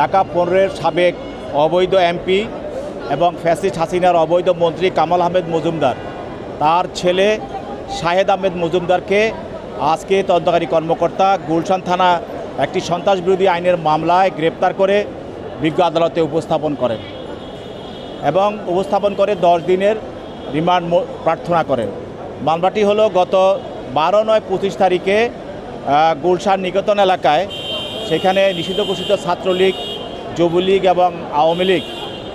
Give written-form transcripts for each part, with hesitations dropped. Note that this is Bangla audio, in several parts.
ঢাকা 15-এর সাবেক অবৈধ এমপি এবং ফ্যাসিস্ট হাসিনার অবৈধ মন্ত্রী কামাল আহমেদ মজুমদার তার ছেলে শাহেদ আহমেদ মজুমদারকে আজকে তদন্তকারী কর্মকর্তা গুলশান থানা একটি সন্ত্রাসবিরোধী আইনের মামলায় গ্রেপ্তার করে বিজ্ঞ আদালতে উপস্থাপন করেন এবং উপস্থাপন করে 10 দিনের রিমান্ড প্রার্থনা করেন। মামলাটি হলো গত 12/9/25 তারিখে গুলশান নিকেতন এলাকায়, সেখানে নিষিদ্ধ ঘোষিত ছাত্রলীগ, যুবলীগ এবং আওয়ামী লীগ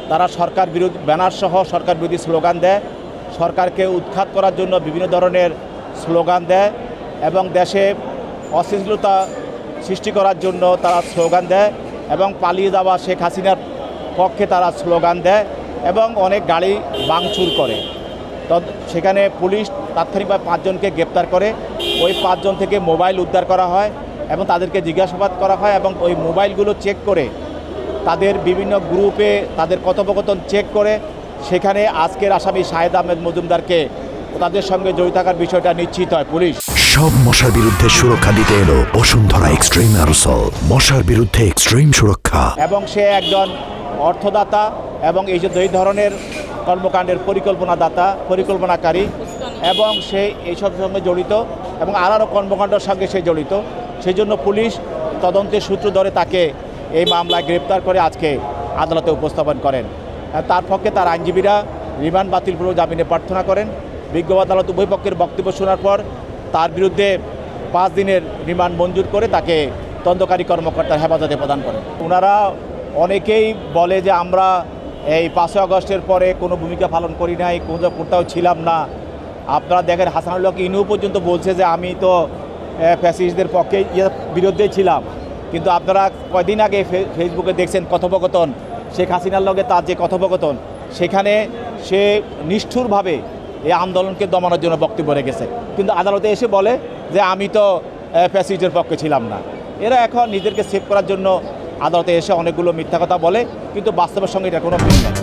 তারা সরকার বিরোধী ব্যানারসহ সরকার বিরোধী স্লোগান দেয়, সরকারকে উৎখাত করার জন্য বিভিন্ন ধরনের স্লোগান দেয় এবং দেশে অস্থিতিশীলতা সৃষ্টি করার জন্য তারা স্লোগান দেয় এবং পালিয়ে যাওয়া শেখ হাসিনার পক্ষে তারা স্লোগান দেয় এবং অনেক গাড়ি ভাঙচুর করে। তো সেখানে পুলিশ তাৎক্ষণিকভাবে 5 জনকে গ্রেপ্তার করে। ওই 5 জন থেকে মোবাইল উদ্ধার করা হয় এবং তাদেরকে জিজ্ঞাসাবাদ করা হয় এবং ওই মোবাইলগুলো চেক করে তাদের বিভিন্ন গ্রুপে তাদের কথোপকথন চেক করে সেখানে আজকের আসামি শাহেদ আহমেদ মজুমদারকে তাদের সঙ্গে জড়িত থাকার বিষয়টা নিশ্চিত হয় পুলিশ। সব মশার বিরুদ্ধে সুরক্ষা দিতে এলো বসুন্ধরা এক্সট্রিম অ্যারোসল, মশার বিরুদ্ধে এক্সট্রিম সুরক্ষা। এবং সে একজন অর্থদাতা এবং এই ধরনের কর্মকাণ্ডের পরিকল্পনাকারী এবং সে এইসব সঙ্গে জড়িত এবং আরও কর্মকাণ্ডের সঙ্গে সে জড়িত। সেই জন্য পুলিশ তদন্তের সূত্র ধরে তাকে এই মামলায় গ্রেপ্তার করে আজকে আদালতে উপস্থাপন করেন। তার পক্ষে তার আইনজীবীরা রিমান্ড বাতিলপূর্বক জামিনে প্রার্থনা করেন। বিজ্ঞ আদালত উভয় পক্ষের বক্তব্য শোনার পর তার বিরুদ্ধে 5 দিনের রিমান্ড মঞ্জুর করে তাকে তদন্তকারী কর্মকর্তার হেফাজতে প্রদান করেন। ওনারা অনেকেই বলে যে আমরা এই 5 আগস্টের পরে কোনো ভূমিকা পালন করি নাই, কোথাও ছিলাম না। আপনারা দেখেন হাসানুল হক ইনু পর্যন্ত বলছে যে আমি তো ফ্যাসিস্টদের পক্ষে বিরুদ্ধেই ছিলাম, কিন্তু আপনারা কয়দিন আগে ফেসবুকে দেখছেন কথোপকথন, শেখ হাসিনার লগে তার যে কথোপকথন, সেখানে সে নিষ্ঠুরভাবে এই আন্দোলনকে দমানোর জন্য বক্তব্য রেখেছে, কিন্তু আদালতে এসে বলে যে আমি তো ফ্যাসিস্টের পক্ষে ছিলাম না। এরা এখন নিজেদেরকে সেভ করার জন্য আদালতে এসে অনেকগুলো মিথ্যা কথা বলে, কিন্তু বাস্তবের সঙ্গে এটা কোনো মিল নেই।